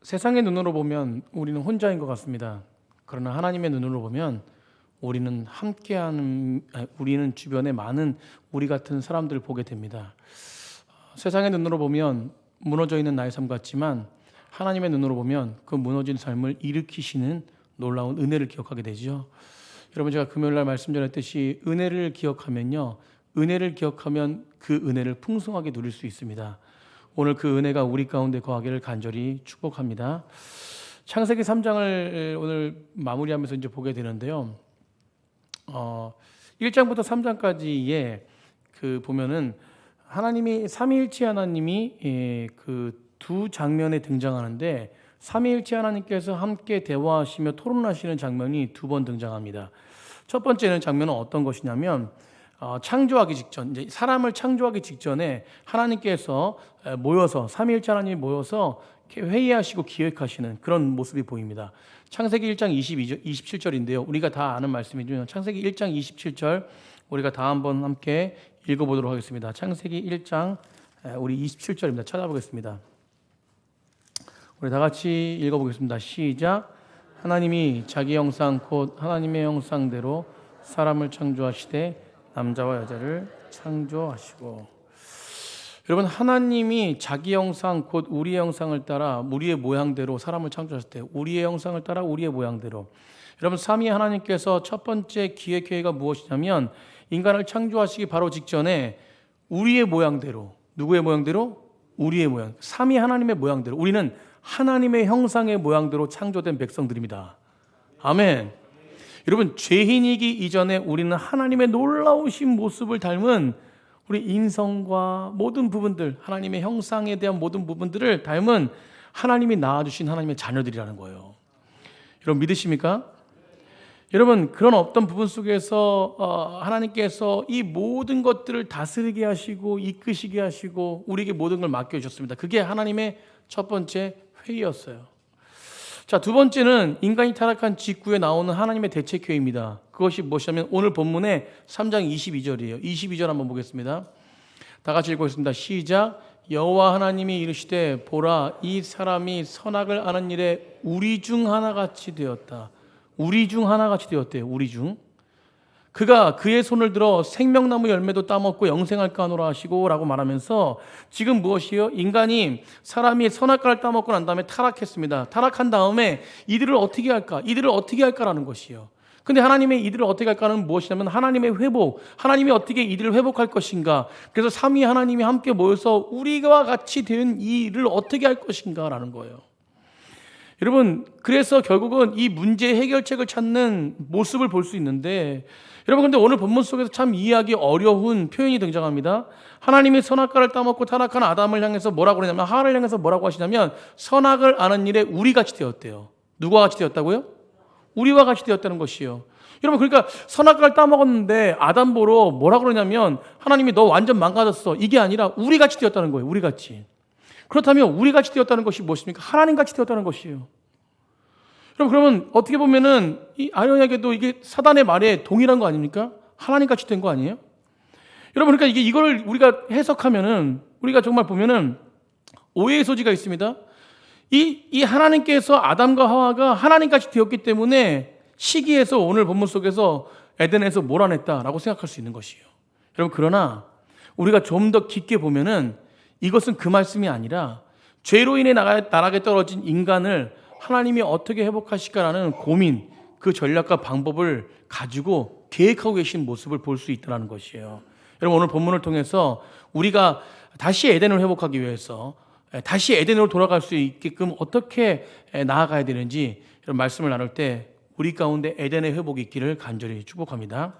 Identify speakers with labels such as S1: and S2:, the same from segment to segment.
S1: 세상의 눈으로 보면 우리는 혼자인 것 같습니다. 그러나 하나님의 눈으로 보면 우리는 우리는 주변에 많은 우리 같은 사람들을 보게 됩니다. 세상의 눈으로 보면 무너져 있는 나의 삶 같지만 하나님의 눈으로 보면 그 무너진 삶을 일으키시는 놀라운 은혜를 기억하게 되죠. 여러분, 제가 금요일 날 말씀 전했듯이 은혜를 기억하면요, 은혜를 기억하면 그 은혜를 풍성하게 누릴 수 있습니다. 오늘 그 은혜가 우리 가운데 거하기를 간절히 축복합니다. 창세기 3장을 오늘 마무리하면서 이제 보게 되는데요. 1장부터 3장까지에 보면은 하나님이 삼위일체 하나님이 그 두 장면에 등장하는데 삼위일체 하나님께서 함께 대화하시며 토론하시는 장면이 두 번 등장합니다. 첫 번째는 장면은 어떤 것이냐면 창조하기 직전, 이제 사람을 창조하기 직전에 하나님께서 모여서 삼위일체 하나님이 모여서 회의하시고 기획하시는 그런 모습이 보입니다. 창세기 1장 27절인데요. 우리가 다 아는 말씀이죠. 창세기 1장 27절 우리가 다 한번 함께 읽어보도록 하겠습니다. 창세기 1장 우리 27절입니다. 찾아보겠습니다. 우리 다 같이 읽어보겠습니다. 시작. 하나님이 자기 형상 곧 하나님의 형상대로 사람을 창조하시되 남자와 여자를 창조하시고. 여러분, 하나님이 자기 형상 곧 우리의 형상을 따라 우리의 모양대로 사람을 창조하실 때 우리의 형상을 따라 우리의 모양대로. 여러분, 삼위 하나님께서 첫 번째 기획 계획가 무엇이냐면 인간을 창조하시기 바로 직전에 우리의 모양대로, 누구의 모양대로? 우리의 모양, 삼위 하나님의 모양대로, 우리는 하나님의 형상의 모양대로 창조된 백성들입니다. 아멘. 여러분, 죄인이기 이전에 우리는 하나님의 놀라우신 모습을 닮은 우리 인성과 모든 부분들, 하나님의 형상에 대한 모든 부분들을 닮은 하나님이 낳아주신 하나님의 자녀들이라는 거예요. 여러분, 믿으십니까? 여러분, 그런 어떤 부분 속에서 하나님께서 이 모든 것들을 다스리게 하시고 이끄시게 하시고 우리에게 모든 걸 맡겨주셨습니다. 그게 하나님의 첫 번째 회의였어요. 자, 두 번째는 인간이 타락한 직후에 나오는 하나님의 대책회의입니다. 그것이 무엇이냐면 오늘 본문의 3장 22절이에요. 22절 한번 보겠습니다. 다 같이 읽겠습니다. 시작. 여호와 하나님이 이르시되 보라, 이 사람이 선악을 아는 일에 우리 중 하나같이 되었다. 우리 중 하나같이 되었대요. 우리 중. 그가 그의 손을 들어 생명나무 열매도 따먹고 영생할까 하노라 하시고 라고 말하면서 지금 무엇이요? 인간이 사람이 선악과를 따먹고 난 다음에 타락했습니다. 타락한 다음에 이들을 어떻게 할까? 이들을 어떻게 할까라는 것이요. 근데 하나님의 이들을 어떻게 할까는 무엇이냐면 하나님의 회복, 하나님이 어떻게 이들을 회복할 것인가. 그래서 삼위 하나님이 함께 모여서 우리와 같이 된 이 일을 어떻게 할 것인가 라는 거예요. 여러분, 그래서 결국은 이 문제의 해결책을 찾는 모습을 볼 수 있는데, 여러분, 근데 오늘 본문 속에서 참 이해하기 어려운 표현이 등장합니다. 하나님이 선악과를 따먹고 타락한 아담을 향해서 뭐라고 그러냐면, 하와를 향해서 뭐라고 하시냐면 선악을 아는 일에 우리 같이 되었대요. 누구와 같이 되었다고요? 우리와 같이 되었다는 것이요. 여러분, 그러니까 선악과를 따먹었는데 아담 보러 뭐라고 그러냐면 하나님이 너 완전 망가졌어, 이게 아니라 우리 같이 되었다는 거예요. 우리 같이. 그렇다면 우리 같이 되었다는 것이 무엇입니까? 하나님 같이 되었다는 것이에요. 여러분, 그러면 어떻게 보면은 이 아이러니하게도 이게 사단의 말에 동일한 거 아닙니까? 하나님 같이 된 거 아니에요? 여러분, 그러니까 이거를 우리가 해석하면은 우리가 정말 보면은 오해의 소지가 있습니다. 이 하나님께서 아담과 하와가 하나님 같이 되었기 때문에 시기에서 오늘 본문 속에서 에덴에서 몰아냈다라고 생각할 수 있는 것이에요. 여러분, 그러나 우리가 좀 더 깊게 보면은 이것은 그 말씀이 아니라 죄로 인해 나락에 떨어진 인간을 하나님이 어떻게 회복하실까라는 고민, 그 전략과 방법을 가지고 계획하고 계신 모습을 볼 수 있다는 것이에요. 여러분, 오늘 본문을 통해서 우리가 다시 에덴을 회복하기 위해서 다시 에덴으로 돌아갈 수 있게끔 어떻게 나아가야 되는지 이런 말씀을 나눌 때 우리 가운데 에덴의 회복이 있기를 간절히 축복합니다.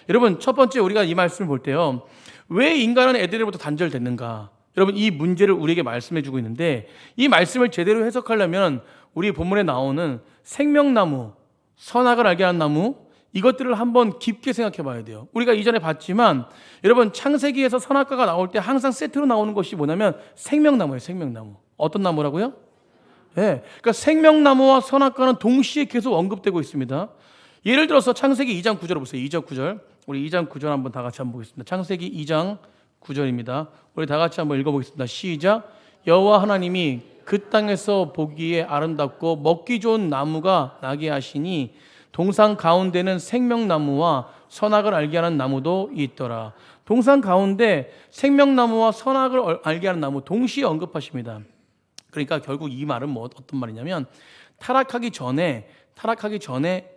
S1: 여러분, 첫 번째 우리가 이 말씀을 볼 때요, 왜 인간은 에덴으로부터 단절됐는가? 여러분, 이 문제를 우리에게 말씀해 주고 있는데 이 말씀을 제대로 해석하려면 우리 본문에 나오는 생명나무, 선악을 알게 하는 나무, 이것들을 한번 깊게 생각해 봐야 돼요. 우리가 이전에 봤지만 여러분, 창세기에서 선악과가 나올 때 항상 세트로 나오는 것이 뭐냐면 생명나무예요. 생명나무. 어떤 나무라고요? 네. 그러니까 생명나무와 선악과는 동시에 계속 언급되고 있습니다. 예를 들어서 창세기 2장 9절 보세요. 2장 9절. 우리 2장 9절 한번 다 같이 한번 보겠습니다. 창세기 2장 9절입니다. 우리 다 같이 한번 읽어보겠습니다. 시작. 여호와 하나님이 그 땅에서 보기에 아름답고 먹기 좋은 나무가 나게 하시니 동산 가운데는 생명나무와 선악을 알게 하는 나무도 있더라. 동산 가운데 생명나무와 선악을 알게 하는 나무 동시에 언급하십니다. 그러니까 결국 이 말은 어떤 말이냐면 타락하기 전에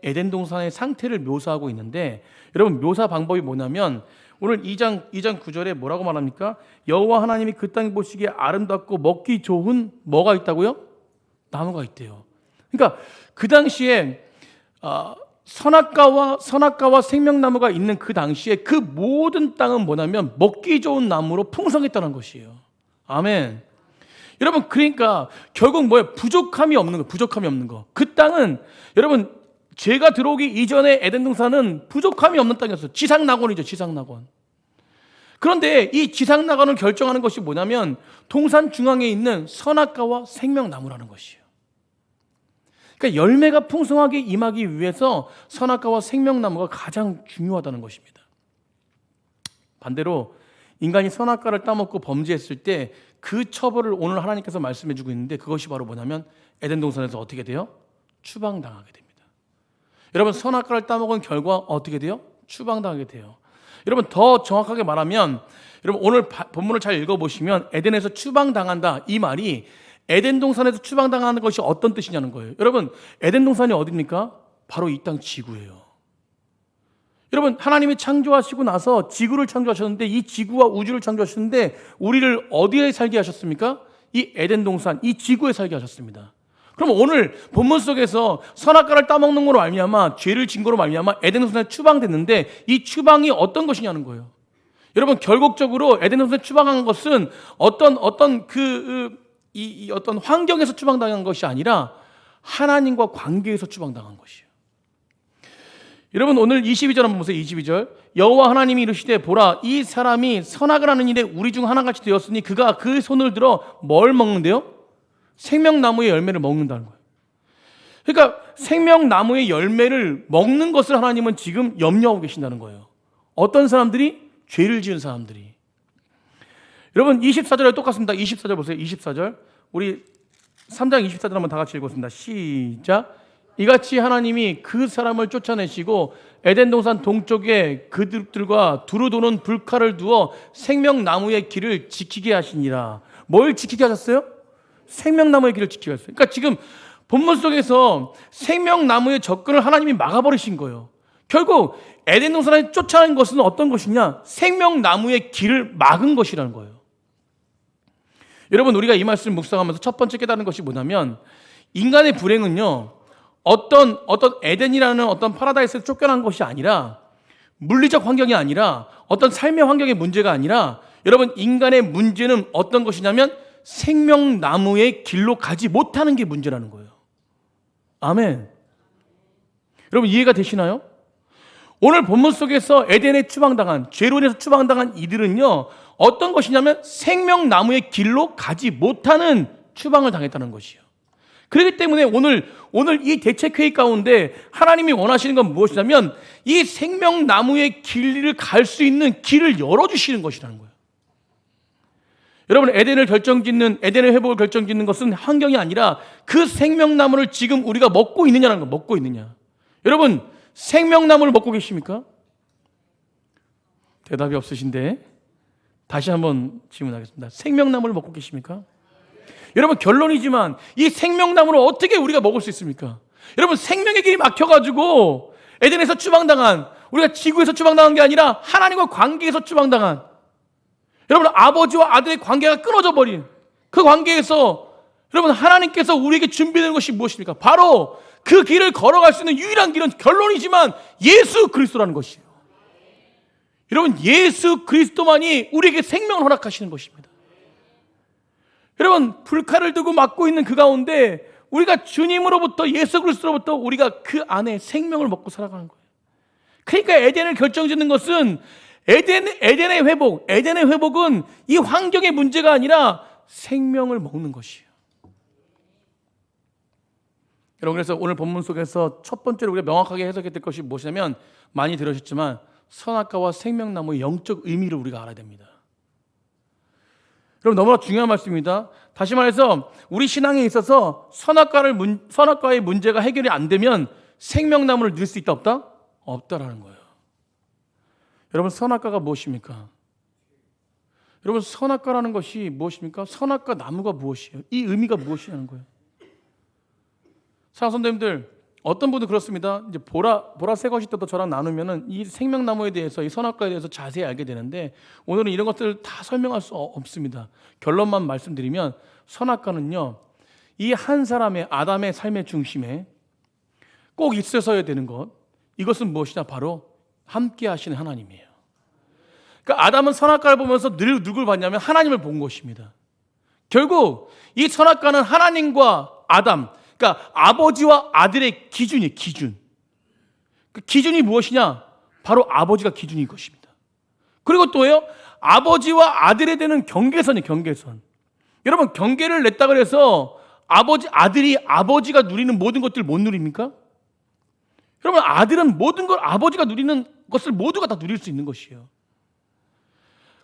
S1: 에덴 동산의 상태를 묘사하고 있는데, 여러분 묘사 방법이 뭐냐면 오늘 2장 9절에 뭐라고 말합니까? 여호와 하나님이 그 땅에 보시기에 아름답고 먹기 좋은 뭐가 있다고요? 나무가 있대요. 그러니까 그 당시에 선악과와 생명나무가 있는 그 당시에 그 모든 땅은 뭐냐면 먹기 좋은 나무로 풍성했다는 것이에요. 아멘. 여러분 그러니까 결국 뭐예요? 부족함이 없는 거. 그 땅은 여러분 죄가 들어오기 이전에 에덴 동산은 부족함이 없는 땅이었어요. 지상낙원이죠. 지상낙원. 그런데 이 지상낙원을 결정하는 것이 뭐냐면 동산 중앙에 있는 선악과와 생명나무라는 것이에요. 그러니까 열매가 풍성하게 임하기 위해서 선악과와 생명나무가 가장 중요하다는 것입니다. 반대로 인간이 선악과를 따먹고 범죄했을 때 그 처벌을 오늘 하나님께서 말씀해 주고 있는데, 그것이 바로 뭐냐면 에덴 동산에서 어떻게 돼요? 추방당하게 됩니다. 여러분 선악과를 따먹은 결과 어떻게 돼요? 추방당하게 돼요. 여러분 더 정확하게 말하면, 여러분 오늘 본문을 잘 읽어보시면 에덴에서 추방당한다 이 말이 에덴 동산에서 추방당하는 것이 어떤 뜻이냐는 거예요. 여러분 에덴 동산이 어디입니까? 바로 이 땅 지구예요. 여러분 하나님이 창조하시고 나서 지구를 창조하셨는데, 이 지구와 우주를 창조하셨는데 우리를 어디에 살게 하셨습니까? 이 에덴 동산, 이 지구에 살게 하셨습니다. 그럼 오늘 본문 속에서 선악과를 따먹는 거로 말미암아, 죄를 진 거로 말미암아 에덴 동산에 추방됐는데, 이 추방이 어떤 것이냐는 거예요. 여러분 결국적으로 에덴 동산에 추방한 것은 어떤 환경에서 추방당한 것이 아니라 하나님과 관계에서 추방당한 것이에요. 여러분 오늘 22절 한번 보세요. 22절. 여호와 하나님이 이르시되 보라, 이 사람이 선악을 하는 일에 우리 중 하나같이 되었으니 그가 그 손을 들어 뭘 먹는데요? 생명나무의 열매를 먹는다는 거예요. 그러니까 생명나무의 열매를 먹는 것을 하나님은 지금 염려하고 계신다는 거예요. 어떤 사람들이? 죄를 지은 사람들이. 여러분 24절에 똑같습니다. 24절 보세요. 24절. 우리 3장 24절 한번 다 같이 읽었습니다. 시작. 이같이 하나님이 그 사람을 쫓아내시고 에덴 동산 동쪽에 그들과 두루 도는 불칼을 두어 생명나무의 길을 지키게 하시니라. 뭘 지키게 하셨어요? 생명나무의 길을 지키게 하셨어요. 그러니까 지금 본문 속에서 생명나무의 접근을 하나님이 막아버리신 거예요. 결국 에덴 동산에 쫓아낸 것은 어떤 것이냐? 생명나무의 길을 막은 것이라는 거예요. 여러분 우리가 이 말씀을 묵상하면서 첫 번째 깨달은 것이 뭐냐면, 인간의 불행은요 어떤 에덴이라는 어떤 파라다이스에서 쫓겨난 것이 아니라, 물리적 환경이 아니라, 어떤 삶의 환경의 문제가 아니라, 여러분 인간의 문제는 어떤 것이냐면 생명나무의 길로 가지 못하는 게 문제라는 거예요. 아멘. 여러분 이해가 되시나요? 오늘 본문 속에서 에덴에 추방당한, 죄로 인해서 추방당한 이들은요 어떤 것이냐면 생명나무의 길로 가지 못하는 추방을 당했다는 것이에요. 그렇기 때문에 오늘 이 대책회의 가운데 하나님이 원하시는 건 무엇이냐면 이 생명나무의 길을 갈 수 있는 길을 열어주시는 것이라는 거예요. 여러분 에덴의 회복을 결정짓는 것은 환경이 아니라 그 생명나무를 지금 우리가 먹고 있느냐는 거, 먹고 있느냐. 여러분 생명나무를 먹고 계십니까? 대답이 없으신데 다시 한번 질문하겠습니다. 생명나무를 먹고 계십니까? 여러분 결론이지만 이 생명나무를 어떻게 우리가 먹을 수 있습니까? 여러분 생명의 길이 막혀가지고 에덴에서 추방당한, 우리가 지구에서 추방당한 게 아니라 하나님과 관계에서 추방당한, 여러분 아버지와 아들의 관계가 끊어져 버린 그 관계에서 여러분 하나님께서 우리에게 준비되는 것이 무엇입니까? 바로 그 길을 걸어갈 수 있는 유일한 길은 결론이지만 예수 그리스도라는 것이에요. 여러분 예수 그리스도만이 우리에게 생명을 허락하시는 것입니다. 여러분 불칼을 들고 막고 있는 그 가운데 우리가 주님으로부터, 예수 그리스도로부터 우리가 그 안에 생명을 먹고 살아가는 거예요. 그러니까 에덴을 결정짓는 것은 에덴의 회복은 이 환경의 문제가 아니라 생명을 먹는 것이에요. 여러분 그래서 오늘 본문 속에서 첫 번째로 우리가 명확하게 해석해야 될 것이 무엇이냐면, 많이 들으셨지만 선악과와 생명나무의 영적 의미를 우리가 알아야 됩니다. 여러분 너무나 중요한 말씀입니다. 다시 말해서 우리 신앙에 있어서 선악과의 문제가 해결이 안 되면 생명나무를 누릴 수 있다 없다? 없다라는 거예요. 여러분 선악과가 무엇입니까? 여러분 선악과라는 것이 무엇입니까? 선악과 나무가 무엇이에요? 이 의미가 무엇이냐는 거예요. 사랑하는 선생님들, 어떤 분도 그렇습니다. 이제 보라색 것이 때도 저랑 나누면은 이 생명나무에 대해서, 이 선악과에 대해서 자세히 알게 되는데, 오늘은 이런 것들을 다 설명할 수 없습니다. 결론만 말씀드리면 선악과는요, 이 한 사람의 아담의 삶의 중심에 꼭 있어서야 되는 것, 이것은 무엇이냐? 바로 함께 하시는 하나님이에요. 그러니까 아담은 선악과를 보면서 늘 누굴 봤냐면 하나님을 본 것입니다. 결국 이 선악과는 하나님과 아담, 그러니까 아버지와 아들의 기준이에요. 기준. 그 기준이 무엇이냐? 바로 아버지가 기준인 것입니다. 그리고 또요, 아버지와 아들에 대한 경계선이에요. 경계선. 여러분 경계를 냈다 그래서 아들이 아버지가 누리는 모든 것들을 못 누립니까? 여러분 아들은 모든 걸 아버지가 누리는 것을 모두가 다 누릴 수 있는 것이에요.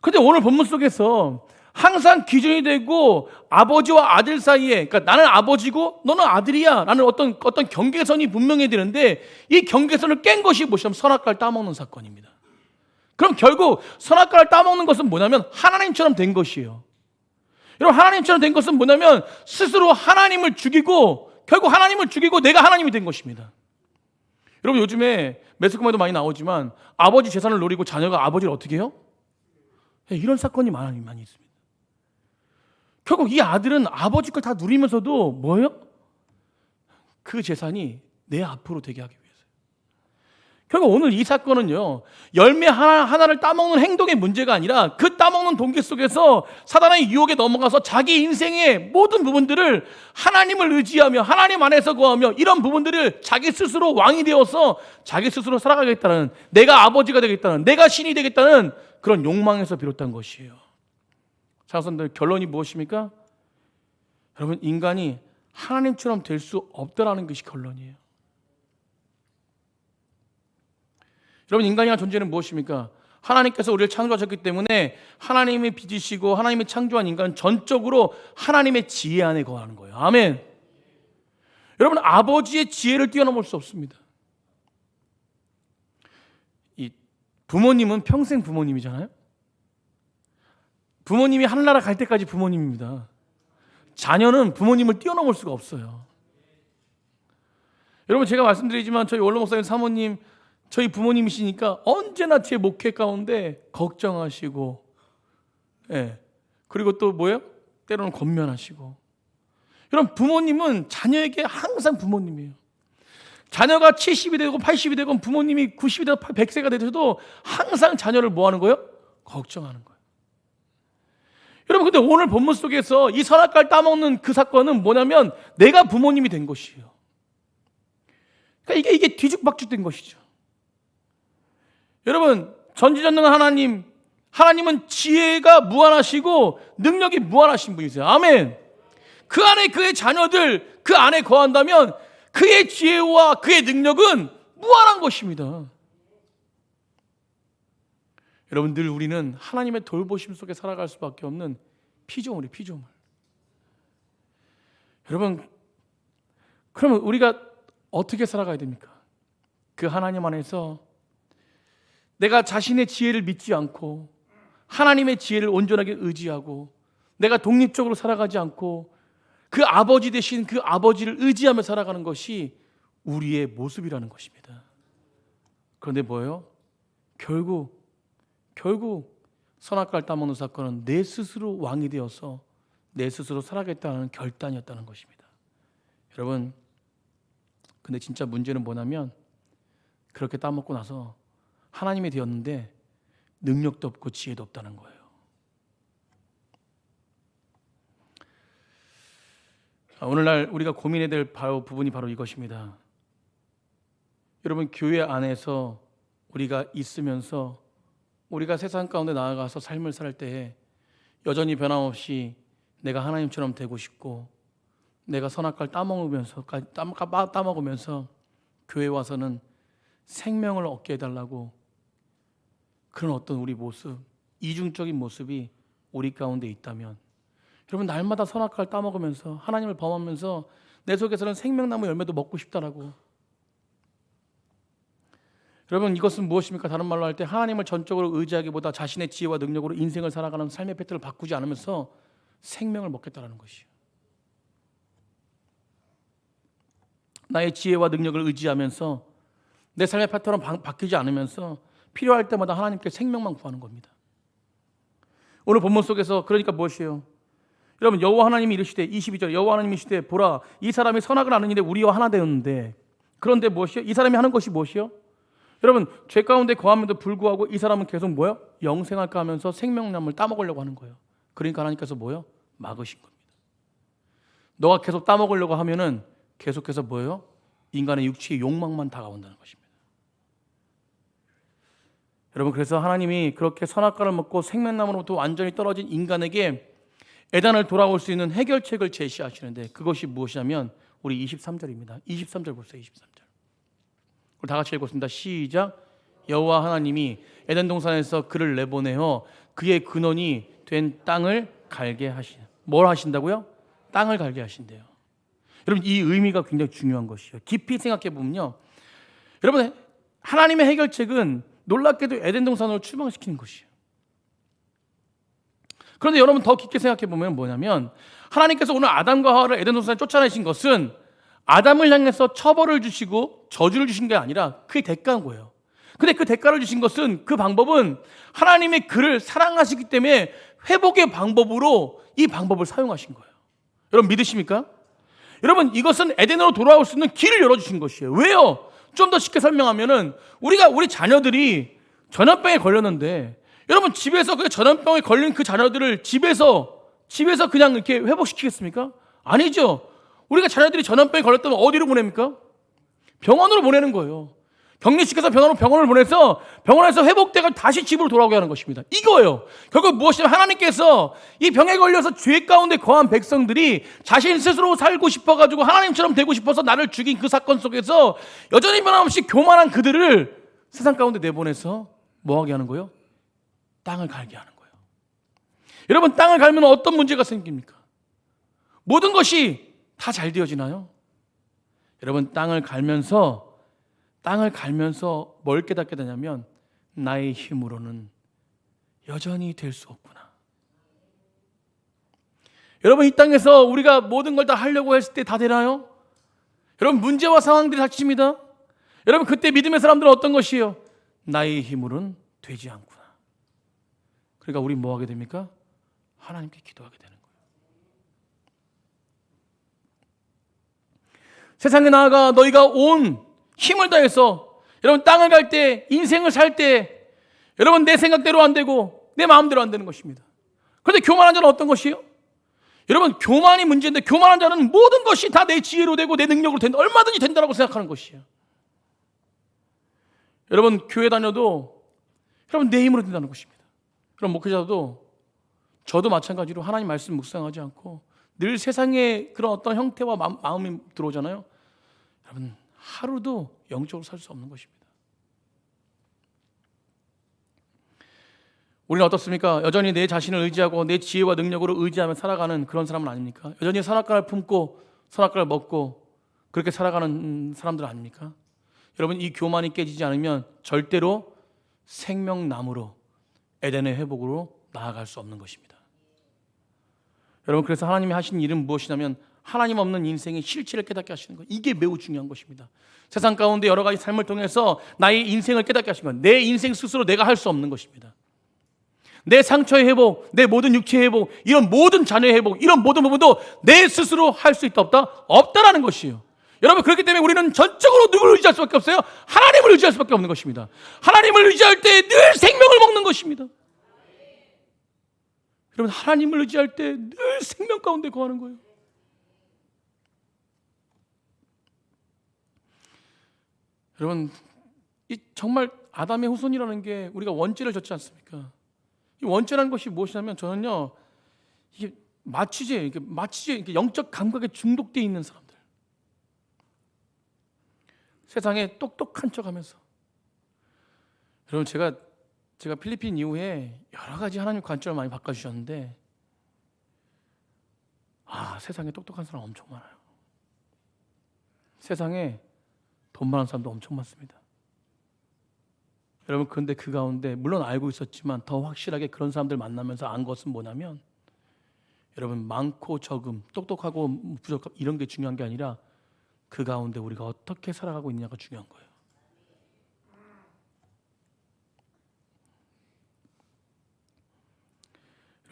S1: 그런데 오늘 본문 속에서 항상 기준이 되고 아버지와 아들 사이에, 그러니까 나는 아버지고 너는 아들이야 라는 어떤 경계선이 분명해야 되는데, 이 경계선을 깬 것이 무엇이냐면 선악과를 따먹는 사건입니다. 그럼 결국 선악과를 따먹는 것은 뭐냐면 하나님처럼 된 것이에요. 여러분 하나님처럼 된 것은 뭐냐면 스스로 하나님을 죽이고, 결국 하나님을 죽이고 내가 하나님이 된 것입니다. 여러분 요즘에 매스컴에도 많이 나오지만 아버지 재산을 노리고 자녀가 아버지를 어떻게 해요? 이런 사건이 많이 있습니다. 결국 이 아들은 아버지 걸 다 누리면서도 뭐예요? 그 재산이 내 앞으로 되게 하기 위해서요. 결국 오늘 이 사건은요, 열매 하나를 따먹는 행동의 문제가 아니라 그 따먹는 동기 속에서 사단의 유혹에 넘어가서 자기 인생의 모든 부분들을 하나님을 의지하며 하나님 안에서 거하며 이런 부분들을 자기 스스로 왕이 되어서 자기 스스로 살아가겠다는, 내가 아버지가 되겠다는, 내가 신이 되겠다는 그런 욕망에서 비롯한 것이에요. 사람들 결론이 무엇입니까? 여러분 인간이 하나님처럼 될 수 없다라는 것이 결론이에요. 여러분 인간이란 존재는 무엇입니까? 하나님께서 우리를 창조하셨기 때문에 하나님이 빚으시고 하나님이 창조한 인간은 전적으로 하나님의 지혜 안에 거하는 거예요. 아멘. 여러분 아버지의 지혜를 뛰어넘을 수 없습니다. 이 부모님은 평생 부모님이잖아요. 부모님이 하늘나라 갈 때까지 부모님입니다. 자녀는 부모님을 뛰어넘을 수가 없어요. 여러분 제가 말씀드리지만 저희 원로 목사님 사모님 저희 부모님이시니까 언제나 제 목회 가운데 걱정하시고, 그리고 또 뭐예요? 때로는 권면하시고. 여러분 부모님은 자녀에게 항상 부모님이에요. 자녀가 70이 되고 80이 되고 부모님이 90이 되고 100세가 되셔도 항상 자녀를 뭐 하는 거예요? 걱정하는 거예요. 여러분 근데 오늘 본문 속에서 이 선악과를 따먹는 그 사건은 뭐냐면 내가 부모님이 된 것이에요. 그러니까 이게 뒤죽박죽된 것이죠. 여러분 전지전능한 하나님은 지혜가 무한하시고 능력이 무한하신 분이세요. 아멘. 그 안에 그의 자녀들 그 안에 거한다면 그의 지혜와 그의 능력은 무한한 것입니다. 여러분 늘 우리는 하나님의 돌보심 속에 살아갈 수밖에 없는 피조물이에요. 피조물. 여러분 그러면 우리가 어떻게 살아가야 됩니까? 그 하나님 안에서 내가 자신의 지혜를 믿지 않고 하나님의 지혜를 온전하게 의지하고 내가 독립적으로 살아가지 않고 그 아버지 되신 그 아버지를 의지하며 살아가는 것이 우리의 모습이라는 것입니다. 그런데 뭐예요? 결국 선악과를 따먹는 사건은 내 스스로 왕이 되어서 내 스스로 살아가겠다는 결단이었다는 것입니다. 여러분 근데 진짜 문제는 뭐냐면 그렇게 따먹고 나서 하나님이 되었는데 능력도 없고 지혜도 없다는 거예요. 오늘날 우리가 고민해야 될 부분이 바로 이것입니다. 여러분 교회 안에서 우리가 있으면서 우리가 세상 가운데 나아가서 삶을 살 때에 여전히 변함없이 내가 하나님처럼 되고 싶고 내가 선악과를 따먹으면서 교회에 와서는 생명을 얻게 해달라고 그런 어떤 우리 모습, 이중적인 모습이 우리 가운데 있다면 여러분 날마다 선악과를 따먹으면서 하나님을 범하면서 내 속에서는 생명나무 열매도 먹고 싶다라고. 여러분 이것은 무엇입니까? 다른 말로 할 때 하나님을 전적으로 의지하기보다 자신의 지혜와 능력으로 인생을 살아가는 삶의 패턴을 바꾸지 않으면서 생명을 먹겠다라는 것이에요. 나의 지혜와 능력을 의지하면서 내 삶의 패턴은 바뀌지 않으면서 필요할 때마다 하나님께 생명만 구하는 겁니다. 오늘 본문 속에서 그러니까 무엇이에요? 여러분 여호와 하나님이 이르시되 22절 여호와 하나님이 이르시되 보라 이 사람이 선악을 아는 일에 우리와 하나 되었는데 그런데 무엇이요? 이 사람이 하는 것이 무엇이요? 여러분 죄 가운데 거함에도 불구하고 이 사람은 계속 뭐요? 영생할까 하면서 생명나무를 따먹으려고 하는 거예요. 그러니까 하나님께서 뭐요? 막으신 겁니다. 너가 계속 따먹으려고 하면은 계속해서 뭐예요? 인간의 육체의 욕망만 다가온다는 것입니다. 여러분 그래서 하나님이 그렇게 선악과를 먹고 생명나무로부터 완전히 떨어진 인간에게 에덴을 돌아올 수 있는 해결책을 제시하시는데 그것이 무엇이냐면 우리 23절입니다. 23절 보세요. 23절. 우리 다 같이 읽겠습니다. 시작. 여호와 하나님이 에덴 동산에서 그를 내보내어 그의 근원이 된 땅을 갈게 하시는. 뭘 하신다고요? 땅을 갈게 하신대요. 여러분 이 의미가 굉장히 중요한 것이에요. 깊이 생각해 보면요. 여러분 하나님의 해결책은 놀랍게도 에덴 동산으로 출방시키는 것이에요. 그런데 여러분 더 깊게 생각해 보면 뭐냐면 하나님께서 오늘 아담과 하와를 에덴 동산에 쫓아내신 것은 아담을 향해서 처벌을 주시고 저주를 주신 게 아니라 그의 대가인 거예요. 근데 그 대가를 주신 것은 그 방법은 하나님의 그를 사랑하시기 때문에 회복의 방법으로 이 방법을 사용하신 거예요. 여러분 믿으십니까? 여러분 이것은 에덴으로 돌아올 수 있는 길을 열어주신 것이에요. 왜요? 좀 더 쉽게 설명하면은 우리 자녀들이 전염병에 걸렸는데 여러분 집에서 그 전염병에 걸린 그 자녀들을 집에서 그냥 이렇게 회복시키겠습니까? 아니죠. 우리가 자녀들이 전염병에 걸렸다면 어디로 보냅니까? 병원으로 보내는 거예요. 격리시켜서 병원을 보내서 병원에서 회복되고 다시 집으로 돌아오게 하는 것입니다. 이거예요. 결국 무엇이냐면 하나님께서 이 병에 걸려서 죄 가운데 거한 백성들이 자신 스스로 살고 싶어가지고 하나님처럼 되고 싶어서 나를 죽인 그 사건 속에서 여전히 변함없이 교만한 그들을 세상 가운데 내보내서 뭐하게 하는 거예요? 땅을 갈게 하는 거예요. 여러분 땅을 갈면 어떤 문제가 생깁니까? 모든 것이 다 잘 되어지나요? 여러분 땅을 갈면서 뭘 깨닫게 되냐면 나의 힘으로는 여전히 될 수 없구나. 여러분 이 땅에서 우리가 모든 걸 다 하려고 했을 때 다 되나요? 여러분 문제와 상황들이 닥칩니다. 여러분 그때 믿음의 사람들은 어떤 것이에요? 나의 힘으로는 되지 않구나. 그러니까 우리 뭐 하게 됩니까? 하나님께 기도하게 되는 거예요. 세상에 나아가 너희가 온 힘을 다해서 여러분 땅을 갈 때 인생을 살 때 여러분 내 생각대로 안 되고 내 마음대로 안 되는 것입니다. 그런데 교만한 자는 어떤 것이에요? 여러분 교만이 문제인데 교만한 자는 모든 것이 다 내 지혜로 되고 내 능력으로 된다. 얼마든지 된다고 생각하는 것이에요. 여러분 교회 다녀도 여러분 내 힘으로 된다는 것입니다. 그럼 목회자도 저도 마찬가지로 하나님 말씀 묵상하지 않고 늘 세상의 그런 어떤 형태와 마음이 들어오잖아요. 여러분 하루도 영적으로 살 수 없는 것입니다. 우리는 어떻습니까? 여전히 내 자신을 의지하고 내 지혜와 능력으로 의지하며 살아가는 그런 사람은 아닙니까? 여전히 선악과를 품고 선악과를 먹고 그렇게 살아가는 사람들 아닙니까? 여러분 이 교만이 깨지지 않으면 절대로 생명나무로 에덴의 회복으로 나아갈 수 없는 것입니다. 여러분 그래서 하나님이 하신 일은 무엇이냐면 하나님 없는 인생의 실체를 깨닫게 하시는 것. 이게 매우 중요한 것입니다. 세상 가운데 여러 가지 삶을 통해서 나의 인생을 깨닫게 하시는 것. 내 인생 스스로 내가 할 수 없는 것입니다. 내 상처의 회복, 내 모든 육체의 회복, 이런 모든 자녀의 회복, 이런 모든 부분도 내 스스로 할 수 있다 없다? 없다라는 것이에요. 여러분 그렇기 때문에 우리는 전적으로 누구를 의지할 수밖에 없어요? 하나님을 의지할 수밖에 없는 것입니다. 하나님을 의지할 때 늘 생명을 먹는 것입니다. 여러분 하나님을 의지할 때 늘 생명 가운데 거하는 거예요. 여러분 이 정말 아담의 후손이라는 게 우리가 원죄를 졌지 않습니까? 이 원죄라는 것이 무엇이냐면 저는요 이게 마취제, 이게 영적 감각에 중독되어 있는 사람들, 세상에 똑똑한 척하면서. 여러분 제가 필리핀 이후에 여러 가지 하나님 관점을 많이 바꿔주셨는데 세상에 똑똑한 사람 엄청 많아요. 세상에 돈 많은 사람도 엄청 많습니다. 여러분, 그런데 그 가운데 물론 알고 있었지만 더 확실하게 그런 사람들 만나면서 안 것은 뭐냐면, 여러분, 많고 적음, 똑똑하고 부족하고 이런 게 중요한 게 아니라 그 가운데 우리가 어떻게 살아가고 있느냐가 중요한 거예요.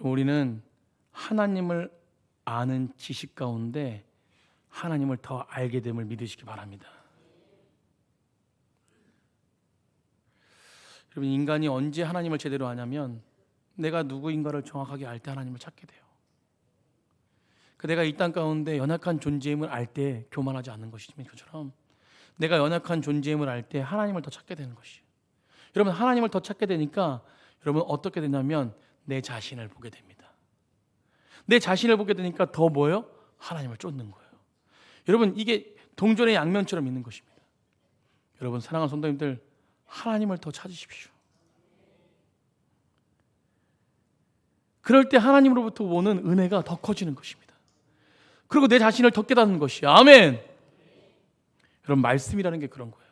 S1: 우리는 하나님을 아는 지식 가운데 하나님을 더 알게 됨을 믿으시기 바랍니다. 여러분, 인간이 언제 하나님을 제대로 아냐면 내가 누구인가를 정확하게 알 때 하나님을 찾게 돼요. 내가 이 땅 가운데 연약한 존재임을 알 때 교만하지 않는 것이지만, 그처럼 내가 연약한 존재임을 알 때 하나님을 더 찾게 되는 것이에요. 여러분, 하나님을 더 찾게 되니까 여러분 어떻게 되냐면 내 자신을 보게 됩니다. 내 자신을 보게 되니까 더 뭐예요? 하나님을 쫓는 거예요. 여러분, 이게 동전의 양면처럼 있는 것입니다. 여러분, 사랑하는 성도님들, 하나님을 더 찾으십시오. 그럴 때 하나님으로부터 오는 은혜가 더 커지는 것입니다. 그리고 내 자신을 더 깨닫는 것이에요. 아멘. 여러분, 말씀이라는 게 그런 거예요.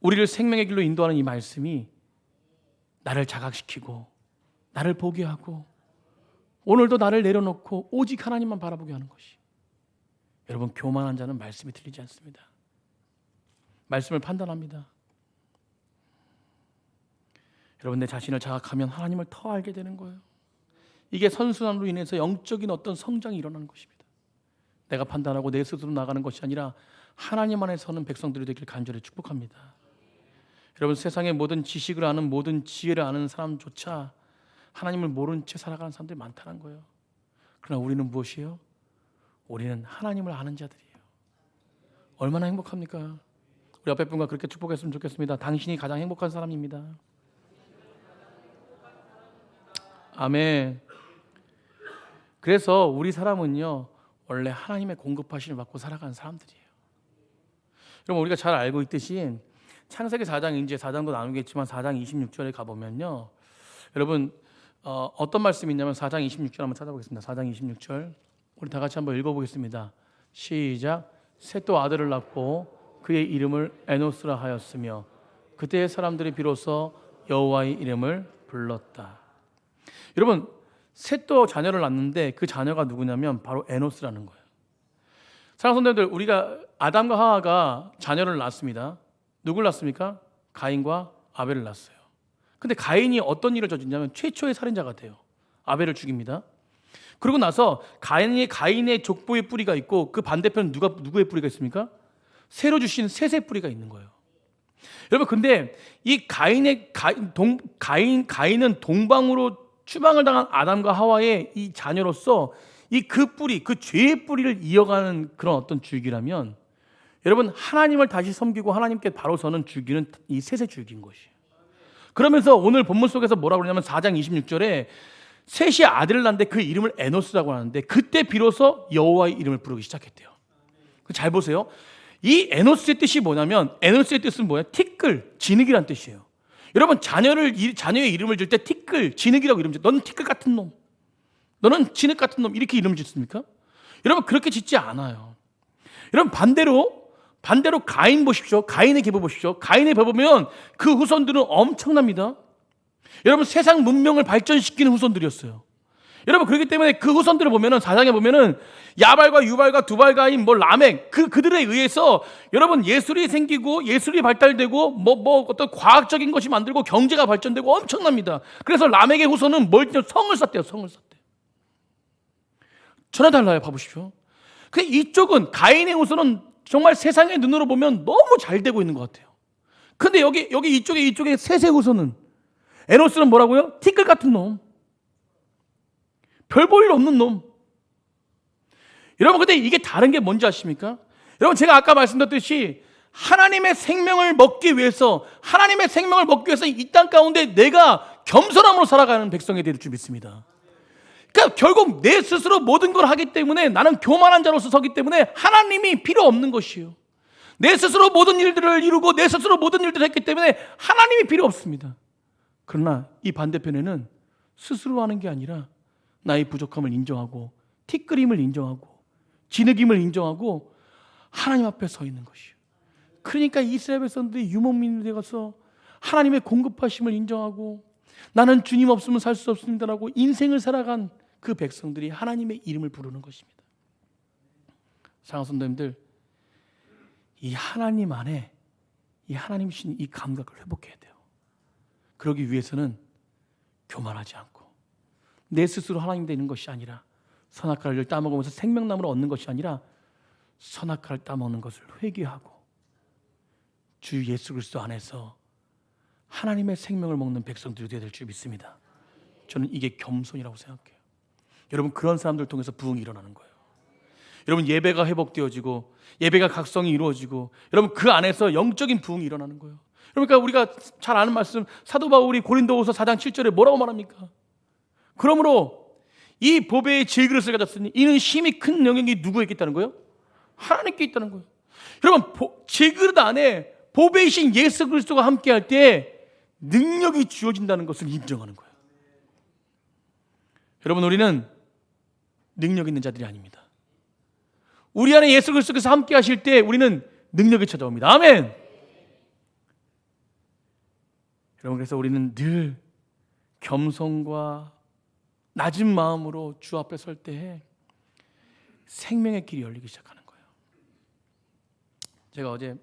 S1: 우리를 생명의 길로 인도하는 이 말씀이 나를 자각시키고 나를 보게 하고 오늘도 나를 내려놓고 오직 하나님만 바라보게 하는 것이. 여러분, 교만한 자는 말씀이 들리지 않습니다. 말씀을 판단합니다. 여러분, 내 자신을 자각하면 하나님을 더 알게 되는 거예요. 이게 선순환으로 인해서 영적인 어떤 성장이 일어나는 것입니다. 내가 판단하고 내 스스로 나가는 것이 아니라 하나님 안에 서는 백성들이 되길 간절히 축복합니다. 여러분, 세상의 모든 지식을 아는, 모든 지혜를 아는 사람조차 하나님을 모른 채 살아가는 사람들이 많다는 거예요. 그러나 우리는 무엇이에요? 우리는 하나님을 아는 자들이에요. 얼마나 행복합니까? 우리 앞에 분과 그렇게 축복했으면 좋겠습니다. 당신이 가장 행복한 사람입니다. 아멘. 그래서 우리 사람은요, 원래 하나님의 공급하심을 받고 살아가는 사람들이에요. 여러분, 우리가 잘 알고 있듯이 창세기 4장, 이제 4장도 나누겠지만 4장 26절에 가보면요, 여러분, 어떤 말씀이 있냐면 4장 26절 한번 찾아보겠습니다. 4장 26절 우리 다 같이 한번 읽어보겠습니다. 시작. 셋도 아들을 낳고 그의 이름을 에노스라 하였으며 그때의 사람들이 비로소 여호와의 이름을 불렀다. 여러분, 셋도 자녀를 낳는데 그 자녀가 누구냐면 바로 에노스라는 거예요. 사랑하는 성도님들, 우리가 아담과 하와가 자녀를 낳습니다. 누굴 낳습니까? 가인과 아벨을 낳았어요. 근데 가인이 어떤 일을 저지르냐면 최초의 살인자가 돼요. 아벨을 죽입니다. 그러고 나서 가인의 족보의 뿌리가 있고 그 반대편 누구의 뿌리가 있습니까? 새로 주신 셋의 뿌리가 있는 거예요. 여러분, 근데 이 가인은 동방으로 추방을 당한 아담과 하와의 이 자녀로서 그 뿌리, 그 죄의 뿌리를 이어가는 그런 어떤 줄기라면, 여러분, 하나님을 다시 섬기고 하나님께 바로 서는 줄기는 이 셋의 줄기인 것이에요. 그러면서 오늘 본문 속에서 뭐라고 그러냐면 4장 26절에 셋이 아들을 낳는데 그 이름을 에노스라고 하는데 그때 비로소 여호와의 이름을 부르기 시작했대요. 잘 보세요. 이 에노스의 뜻이 뭐냐면, 에노스의 뜻은 뭐예요? 티끌, 진흙이란 뜻이에요. 여러분, 자녀의 이름을 줄 때 티끌, 진흙이라고 이름 짓죠. 너는 티끌 같은 놈, 너는 진흙 같은 놈, 이렇게 이름 짓습니까? 여러분, 그렇게 짓지 않아요. 여러분, 반대로 가인 보십시오. 가인의 계보 보십시오. 가인의 계보 보면 그 후손들은 엄청납니다. 여러분, 세상 문명을 발전시키는 후손들이었어요. 여러분, 그렇기 때문에 그 후손들을 보면은, 사장에 보면은 야발과 유발과 두발가인 라멕, 그들에 의해서 여러분 예술이 생기고 예술이 발달되고 어떤 과학적인 것이 만들고 경제가 발전되고 엄청납니다. 그래서 라멕의 후손은 성을 쌓대요. 성을 쌓대. 전혀 달라요. 봐보십시오. 근데 이쪽은 가인의 후손은 정말 세상의 눈으로 보면 너무 잘 되고 있는 것 같아요. 근데 여기 이쪽에 셋의 후손은, 에노스는 뭐라고요? 티끌 같은 놈, 별 볼 일 없는 놈. 여러분, 근데 이게 다른 게 뭔지 아십니까? 여러분, 제가 아까 말씀드렸듯이 하나님의 생명을 먹기 위해서 이 땅 가운데 내가 겸손함으로 살아가는 백성이 될 줄 믿습니다. 그러니까 결국 내 스스로 모든 걸 하기 때문에, 나는 교만한 자로서 서기 때문에 하나님이 필요 없는 것이에요. 내 스스로 모든 일들을 이루고 내 스스로 모든 일들을 했기 때문에 하나님이 필요 없습니다. 그러나 이 반대편에는 스스로 하는 게 아니라 나의 부족함을 인정하고 티끌임을 인정하고 진흙임을 인정하고 하나님 앞에 서 있는 것이요. 그러니까 이스라엘 백성들이 유목민이 되어서 하나님의 공급하심을 인정하고 나는 주님 없으면 살 수 없습니다라고 인생을 살아간 그 백성들이 하나님의 이름을 부르는 것입니다. 사랑하는 성도님들, 이 하나님 안에 이 하나님 신 이 감각을 회복해야 돼요. 그러기 위해서는 교만하지 않고 내 스스로 하나님 되는 것이 아니라 선악과를 따먹으면서 생명나무를 얻는 것이 아니라 선악과를 따먹는 것을 회개하고 주 예수 그리스도 안에서 하나님의 생명을 먹는 백성들이 되어야 될 줄 믿습니다. 저는 이게 겸손이라고 생각해요. 여러분, 그런 사람들 통해서 부흥이 일어나는 거예요. 여러분, 예배가 회복되어지고 예배가 각성이 이루어지고 여러분 그 안에서 영적인 부흥이 일어나는 거예요. 그러니까 우리가 잘 아는 말씀 사도 바울이 고린도후서 4장 7절에 뭐라고 말합니까? 그러므로 이 보배의 질그릇을 가졌으니 이는 심히 큰 영역이 누구에게 있다는 거예요? 하나님께 있다는 거예요. 여러분, 질그릇 안에 보배이신 예수 그리스도가 함께할 때 능력이 주어진다는 것을 인정하는 거예요. 여러분, 우리는 능력 있는 자들이 아닙니다. 우리 안에 예수 그리스도께서 함께 하실 때 우리는 능력이 찾아옵니다. 아멘. 여러분, 그래서 우리는 늘 겸손과 낮은 마음으로 주 앞에 설 때에 생명의 길이 열리기 시작하는 거예요. 제가 어제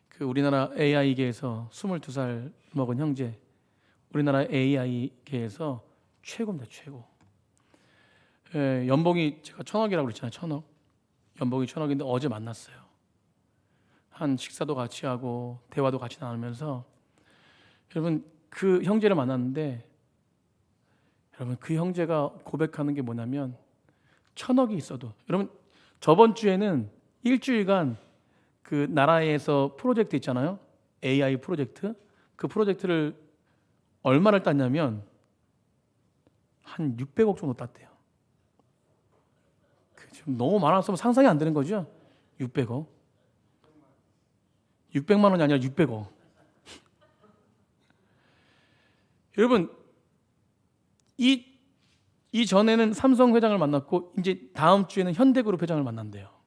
S1: 그 우리나라 AI계에서 22살 먹은 형제, 우리나라 AI계에서 최고입니다. 최고. 연봉이 제가 1,000억이라고 그랬잖아요. 1,000억. 연봉이 1,000억인데 어제 만났어요. 한 식사도 같이 하고 대화도 같이 나누면서 여러분 그 형제를 만났는데 여러분 그 형제가 고백하는 게 뭐냐면 1,000억이 있어도 여러분 저번 주에는 일주일간 그 나라에서 프로젝트 있잖아요. AI 프로젝트. 그 프로젝트를 얼마를 땄냐면 한 600억 정도 땄대요. 지금 너무 많아서 상상이 안 되는 거죠. 600억. 600만 원이 아니라 600억. 여러분 이 전에는 삼성 회장을 만났고 이제 다음 주에는 현대그룹 회장을 만난대요.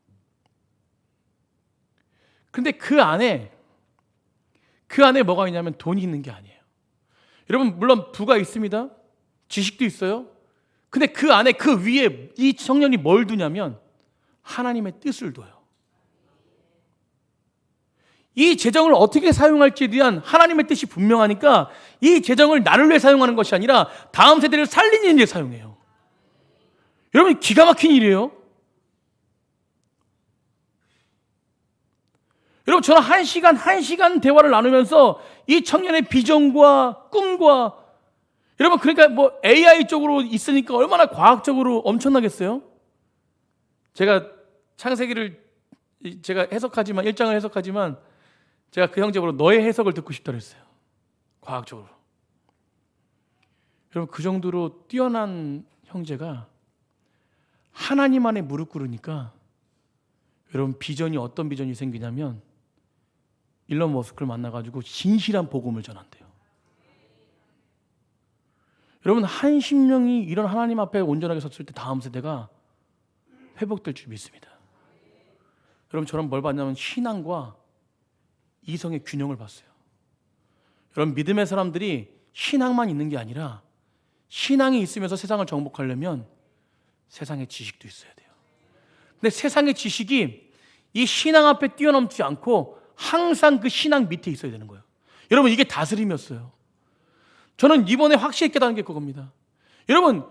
S1: 근데 그 안에 뭐가 있냐면 돈이 있는 게 아니에요. 여러분 물론 부가 있습니다. 지식도 있어요. 근데 그 안에 그 위에 이 청년이 뭘 두냐면 하나님의 뜻을 둬요. 이 재정을 어떻게 사용할지에 대한 하나님의 뜻이 분명하니까 이 재정을 나를 위해 사용하는 것이 아니라 다음 세대를 살리는 일에 사용해요. 여러분 기가 막힌 일이에요. 여러분 저는 한 시간 대화를 나누면서 이 청년의 비전과 꿈과 여러분 그러니까 뭐 AI 쪽으로 있으니까 얼마나 과학적으로 엄청나겠어요? 제가 창세기를 제가 해석하지만 1장을 해석하지만 제가 그 형제보고 너의 해석을 듣고 싶다 그랬어요. 과학적으로. 여러분 그 정도로 뛰어난 형제가 하나님 안에 무릎 꿇으니까 여러분 비전이 어떤 비전이 생기냐면 일론 머스크를 만나가지고 진실한 복음을 전한대요. 여러분 한 심령이 이런 하나님 앞에 온전하게 섰을 때 다음 세대가 회복될 줄 믿습니다. 여러분 저는 뭘 봤냐면 신앙과 이성의 균형을 봤어요. 여러분 믿음의 사람들이 신앙만 있는 게 아니라 신앙이 있으면서 세상을 정복하려면 세상의 지식도 있어야 돼요. 근데 세상의 지식이 이 신앙 앞에 뛰어넘지 않고 항상 그 신앙 밑에 있어야 되는 거예요. 여러분 이게 다스림이었어요. 저는 이번에 확실히 깨달은 게 그겁니다. 여러분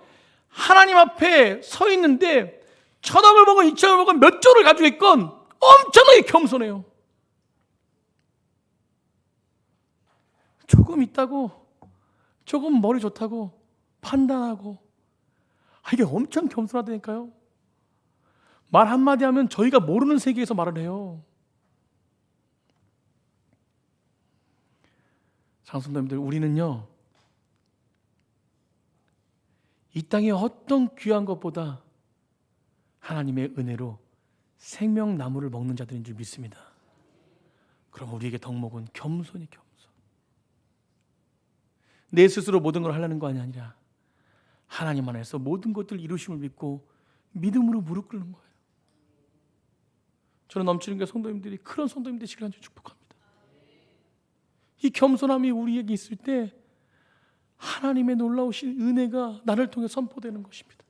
S1: 하나님 앞에 서 있는데 1,000억을 보건 2,000억을 보건 몇 조를 가지고 있건 엄청나게 겸손해요. 조금 있다고 조금 머리 좋다고 판단하고 이게 엄청 겸손하다니까요. 말 한마디 하면 저희가 모르는 세계에서 말을 해요. 장성도님들 우리는요 이 땅의 어떤 귀한 것보다 하나님의 은혜로 생명나무를 먹는 자들인 줄 믿습니다. 그럼 우리에게 덕목은 겸손이 겸손. 내 스스로 모든 걸 하려는 거 아니라 하나님 안에서 모든 것들 이루심을 믿고 믿음으로 무릎 꿇는 거예요. 저는 넘치는 게 성도님들이 그런 성도님 되시길 간절히 축복합니다. 이 겸손함이 우리에게 있을 때 하나님의 놀라우신 은혜가 나를 통해 선포되는 것입니다.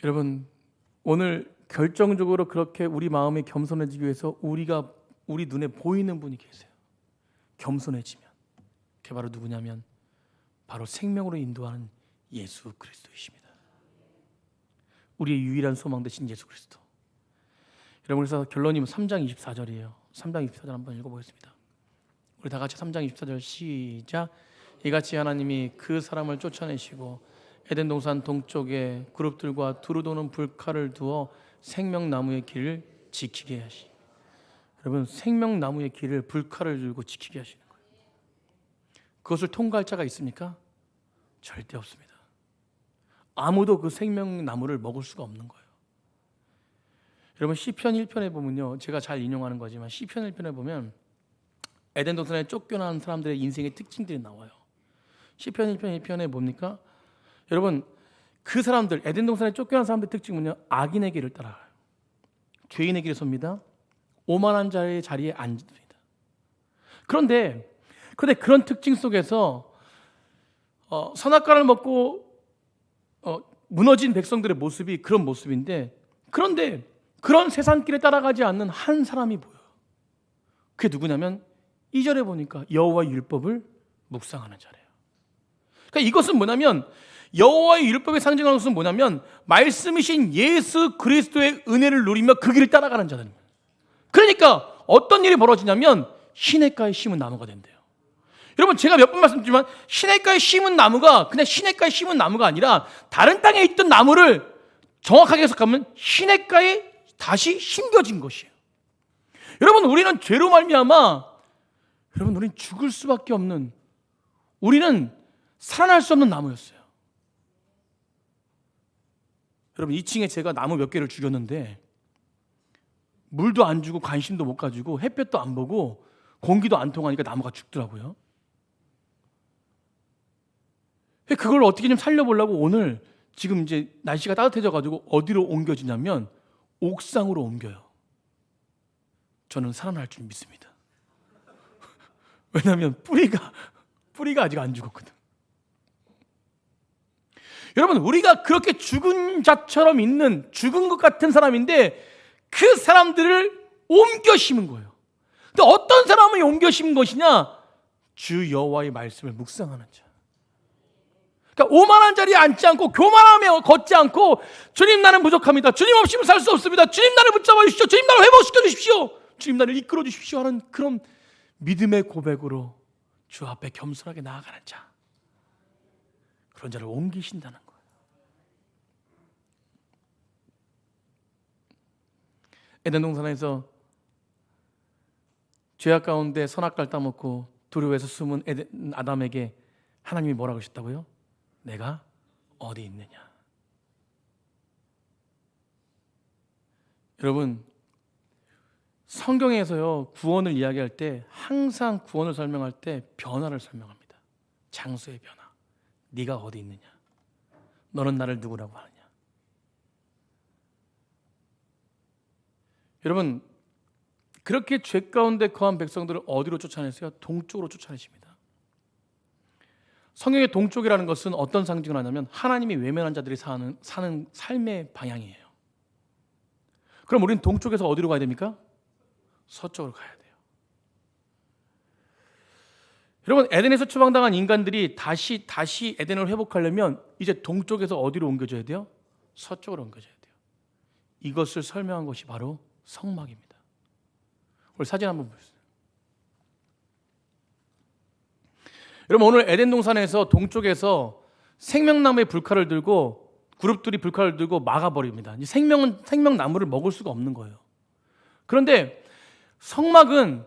S1: 여러분, 오늘 결정적으로 그렇게 우리 마음이 겸손해지기 위해서 우리 눈에 보이는 분이 계세요. 겸손해지면 그게 바로 누구냐면 바로 생명으로 인도하는 예수 그리스도이십니다. 우리의 유일한 소망 되신 예수 그리스도. 여러분, 그래서 결론이 3장 24절이에요. 3장 24절 한번 읽어보겠습니다. 우리 다 같이 3장 24절 시작. 이같이 하나님이 그 사람을 쫓아내시고 에덴 동산 동쪽에 그룹들과 두루 도는 불칼을 두어 생명나무의 길을 지키게 하시. 여러분, 생명나무의 길을 불칼을 들고 지키게 하시는 거예요. 그것을 통과할 자가 있습니까? 절대 없습니다. 아무도 그 생명나무를 먹을 수가 없는 거예요. 여러분, 시편 1편에 보면요, 제가 잘 인용하는 거지만 시편 1편에 보면 에덴 동산에 쫓겨난 사람들의 인생의 특징들이 나와요. 시편 1편 1편에 뭡니까? 여러분, 그 사람들, 에덴 동산에 쫓겨난 사람들의 특징은요, 악인의 길을 따라가요. 죄인의 길에 섭니다. 오만한 자의 자리에 앉습니다. 그런데 그런 특징 속에서 선악과를 먹고 무너진 백성들의 모습이 그런 모습인데, 그런데 그런 세상길에 따라가지 않는 한 사람이 보여요. 그게 누구냐면 2절에 보니까 여호와의 율법을 묵상하는 자래요. 그러니까 이것은 뭐냐면, 여호와의 율법에 상징하는 것은 뭐냐면 말씀이신 예수 그리스도의 은혜를 누리며 그 길을 따라가는 자들입니다. 그러니까 어떤 일이 벌어지냐면 시냇가에 심은 나무가 된대요. 여러분, 제가 몇 번 말씀드리지만 시냇가에 심은 나무가 그냥 시냇가에 심은 나무가 아니라 다른 땅에 있던 나무를 정확하게 해석하면 시냇가에 다시 심겨진 것이에요. 여러분, 우리는 죄로 말미암아 우리는 죽을 수밖에 없는, 우리는 살아날 수 없는 나무였어요. 여러분, 2층에 제가 나무 몇 개를 죽였는데 물도 안 주고 관심도 못 가지고 햇볕도 안 보고 공기도 안 통하니까 나무가 죽더라고요. 그걸 어떻게 좀 살려보려고 오늘 지금 이제 날씨가 따뜻해져가지고 어디로 옮겨지냐면 옥상으로 옮겨요. 저는 살아날 줄 믿습니다. 왜냐하면 뿌리가 아직 안 죽었거든. 여러분, 우리가 그렇게 죽은 자처럼 있는, 죽은 것 같은 사람인데 그 사람들을 옮겨 심은 거예요. 근데 어떤 사람을 옮겨 심은 것이냐? 주 여호와의 말씀을 묵상하는 자. 그러니까 오만한 자리에 앉지 않고 교만하며 걷지 않고 주님, 나는 부족합니다. 주님 없이는 살 수 없습니다. 주님, 나를 붙잡아 주십시오. 주님, 나를 회복시켜 주십시오. 주님, 나를 이끌어 주십시오 하는 그런 믿음의 고백으로 주 앞에 겸손하게 나아가는 자, 그런 자를 옮기신다는 거예요. 에덴 동산에서 죄악 가운데 선악과를 따먹고 두려워해서 숨은 아담에게 하나님이 뭐라고 하셨다고요? 내가 어디 있느냐. 여러분, 성경에서요, 구원을 이야기할 때 항상 구원을 설명할 때 변화를 설명합니다. 장소의 변화. 네가 어디 있느냐. 너는 나를 누구라고 하느냐. 여러분, 그렇게 죄 가운데 거한 백성들을 어디로 쫓아냈어요? 동쪽으로 쫓아내십니다. 성경의 동쪽이라는 것은 어떤 상징을 하냐면 하나님이 외면한 자들이 사는 삶의 방향이에요. 그럼 우리는 동쪽에서 어디로 가야 됩니까? 서쪽으로 가야 돼요. 여러분, 에덴에서 추방당한 인간들이 다시 에덴을 회복하려면 이제 동쪽에서 어디로 옮겨져야 돼요? 서쪽으로 옮겨져야 돼요. 이것을 설명한 것이 바로 성막입니다. 우리 사진 한번 보세요. 여러분, 오늘 에덴 동산에서 동쪽에서 생명나무의 불칼을 들고 그룹들이 불칼을 들고 막아버립니다. 생명나무를 먹을 수가 없는 거예요. 그런데 성막은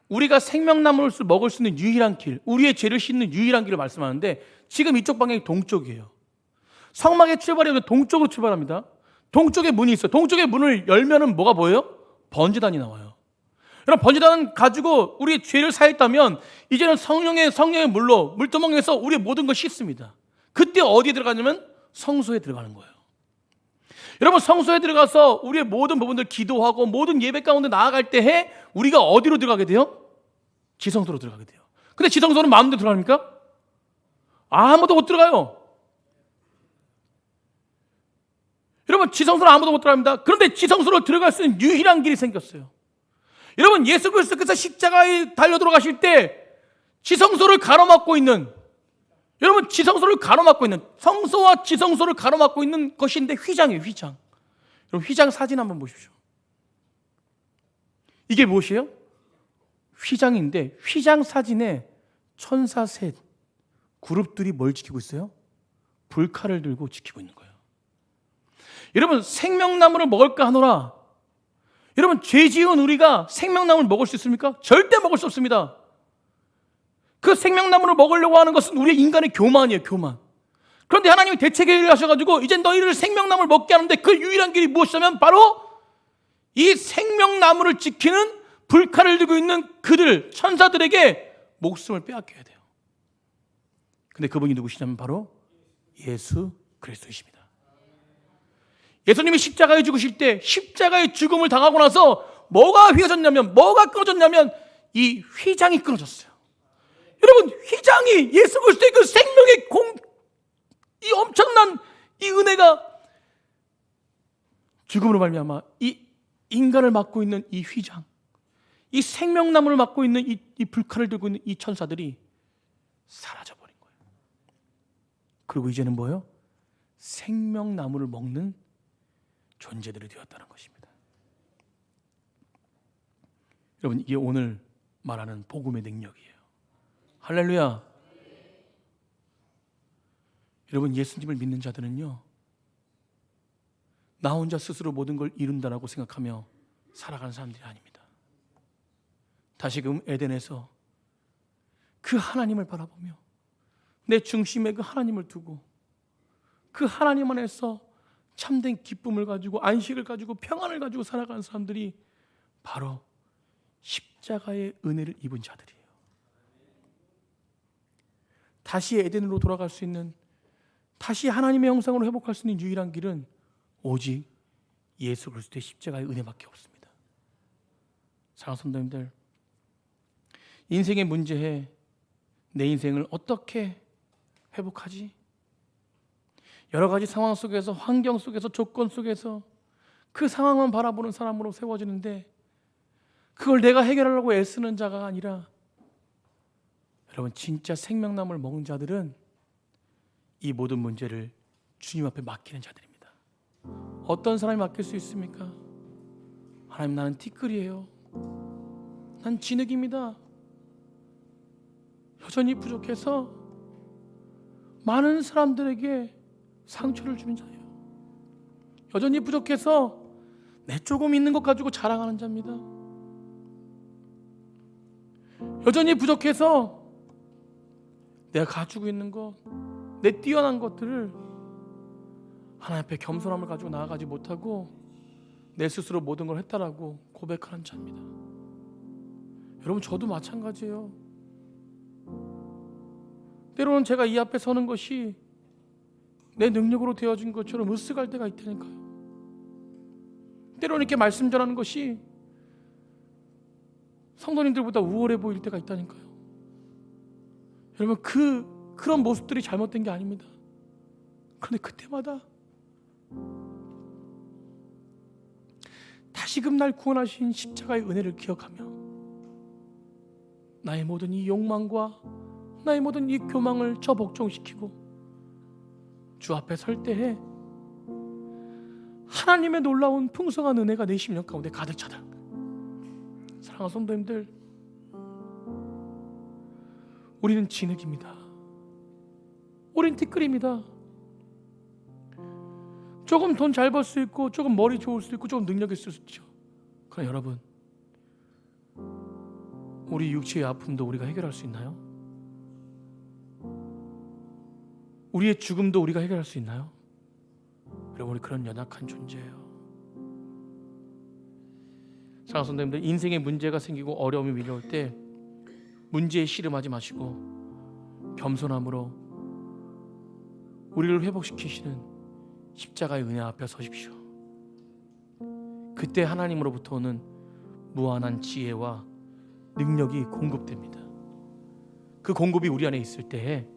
S1: 우리가 생명나무를 먹을 수 있는 유일한 길, 우리의 죄를 씻는 유일한 길을 말씀하는데 지금 이쪽 방향이 동쪽이에요. 성막의 출발이 동쪽으로 출발합니다. 동쪽에 문이 있어요. 동쪽의 문을 열면은 뭐가 보여요? 번제단이 나와요. 여러분, 번제단 가지고 우리의 죄를 사했다면 이제는 성령의 물로 물두멍에서 우리의 모든 걸 씻습니다. 그때 어디에 들어가냐면 성소에 들어가는 거예요. 여러분, 성소에 들어가서 우리의 모든 부분들 기도하고 모든 예배 가운데 나아갈 때에 우리가 어디로 들어가게 돼요? 지성소로 들어가게 돼요. 근데 지성소는 마음대로 들어갑니까? 아무도 못 들어가요. 여러분, 지성소는 아무도 못 들어갑니다. 그런데 지성소로 들어갈 수 있는 유일한 길이 생겼어요. 여러분, 예수 그리스도께서 십자가에 달려 들어가실 때 지성소를 가로막고 있는, 여러분, 지성소를 가로막고 있는, 성소와 지성소를 가로막고 있는 것인데 휘장이에요. 휘장. 여러분, 휘장 사진 한번 보십시오. 이게 무엇이에요? 휘장인데 휘장 사진에 천사 셋 그룹들이 뭘 지키고 있어요? 불칼을 들고 지키고 있는 거예요. 여러분, 생명나무를 먹을까 하노라. 여러분, 죄 지은 우리가 생명나무를 먹을 수 있습니까? 절대 먹을 수 없습니다. 그 생명나무를 먹으려고 하는 것은 우리의 인간의 교만이에요. 교만. 그런데 하나님이 대책을 하셔가지고 이제 너희를 생명나무를 먹게 하는데 그 유일한 길이 무엇이냐면 바로 이 생명나무를 지키는 불칼을 들고 있는 그들, 천사들에게 목숨을 빼앗겨야 돼요. 근데 그분이 누구시냐면 바로 예수 그리스도이십니다. 예수님이 십자가에 죽으실 때 십자가의 죽음을 당하고 나서 뭐가 끊어졌냐면 이 휘장이 끊어졌어요. 여러분, 휘장이 예수 그리스도의 그 생명의 이 엄청난 이 은혜가 죽음으로 말미암아 이 인간을 막고 있는 이 휘장, 이 생명나무를 막고 있는 이 불칼을 들고 있는 이 천사들이 사라져버린 거예요. 그리고 이제는 뭐예요? 생명나무를 먹는 존재들이 되었다는 것입니다. 여러분, 이게 오늘 말하는 복음의 능력이에요. 할렐루야. 여러분, 예수님을 믿는 자들은요, 나 혼자 스스로 모든 걸 이룬다라고 생각하며 살아가는 사람들이 아닙니다. 다시금 에덴에서 그 하나님을 바라보며 내 중심에 그 하나님을 두고 그 하나님 안에서 참된 기쁨을 가지고 안식을 가지고 평안을 가지고 살아가는 사람들이 바로 십자가의 은혜를 입은 자들이에요. 다시 에덴으로 돌아갈 수 있는, 다시 하나님의 형상으로 회복할 수 있는 유일한 길은 오직 예수 그리스도의 십자가의 은혜밖에 없습니다. 사랑하는 성도님들, 인생의 문제에 내 인생을 어떻게 회복하지? 여러 가지 상황 속에서, 환경 속에서, 조건 속에서 그 상황만 바라보는 사람으로 세워지는데 그걸 내가 해결하려고 애쓰는 자가 아니라, 여러분, 진짜 생명나무를 먹은 자들은 이 모든 문제를 주님 앞에 맡기는 자들입니다. 어떤 사람이 맡길 수 있습니까? 하나님, 나는 티끌이에요. 난 진흙입니다. 여전히 부족해서 많은 사람들에게 상처를 주는 자예요. 여전히 부족해서 내 조금 있는 것 가지고 자랑하는 자입니다. 여전히 부족해서 내가 가지고 있는 것, 내 뛰어난 것들을 하나님 앞에 겸손함을 가지고 나아가지 못하고 내 스스로 모든 걸 했다라고 고백하는 자입니다. 여러분, 저도 마찬가지예요. 때로는 제가 이 앞에 서는 것이 내 능력으로 되어진 것처럼 으쓱할 때가 있다니까요. 때로는 이렇게 말씀 전하는 것이 성도님들보다 우월해 보일 때가 있다니까요. 여러분, 그런 모습들이 잘못된 게 아닙니다. 그런데 그때마다 다시금 날 구원하신 십자가의 은혜를 기억하며 나의 모든 이 욕망과 나의 모든 이 교망을 저 복종시키고 주 앞에 설 때에 하나님의 놀라운 풍성한 은혜가 내 심령 가운데 가득 차다. 사랑하는 성도님들, 우리는 진흙입니다. 우린 티끌입니다. 조금 돈 잘 벌 수 있고, 조금 머리 좋을 수 있고, 조금 능력 있을 수 있죠. 그러나 여러분, 우리 육체의 아픔도 우리가 해결할 수 있나요? 우리의 죽음도 우리가 해결할 수 있나요? 여러분, 우리 그런 연약한 존재예요. 사랑하는 성도님들, 인생에 문제가 생기고 어려움이 밀려올 때 문제에 씨름하지 마시고 겸손함으로 우리를 회복시키시는 십자가의 은혜 앞에 서십시오. 그때 하나님으로부터 오는 무한한 지혜와 능력이 공급됩니다. 그 공급이 우리 안에 있을 때에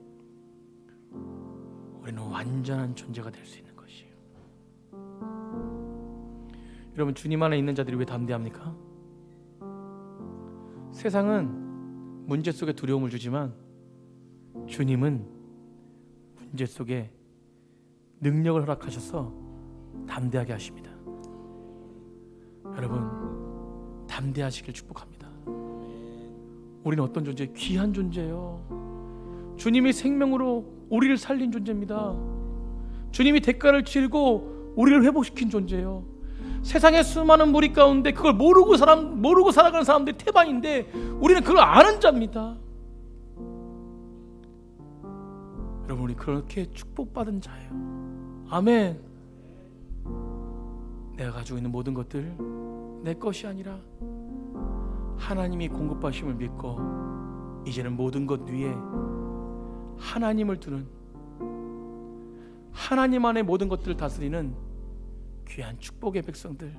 S1: 우리는 완전한 존재가 될 수 있는 것이에요. 여러분, 주님 안에 있는 자들이 왜 담대합니까? 세상은 문제 속에 두려움을 주지만 주님은 문제 속에 능력을 허락하셔서 담대하게 하십니다. 여러분, 담대하시길 축복합니다. 우리는 어떤 존재? 귀한 존재예요. 주님이 생명으로 우리를 살린 존재입니다. 주님이 대가를 치르고 우리를 회복시킨 존재예요. 세상의 수많은 무리 가운데 그걸 모르고 살아가는 사람들이 태반인데 우리는 그걸 아는 자입니다. 여러분, 우리 그렇게 축복받은 자예요. 아멘. 내가 가지고 있는 모든 것들 내 것이 아니라 하나님이 공급하심을 믿고 이제는 모든 것 위에 하나님을 두는, 하나님 안에 모든 것들을 다스리는 귀한 축복의 백성들,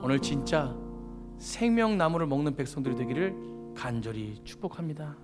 S1: 오늘 진짜 생명나무를 먹는 백성들이 되기를 간절히 축복합니다.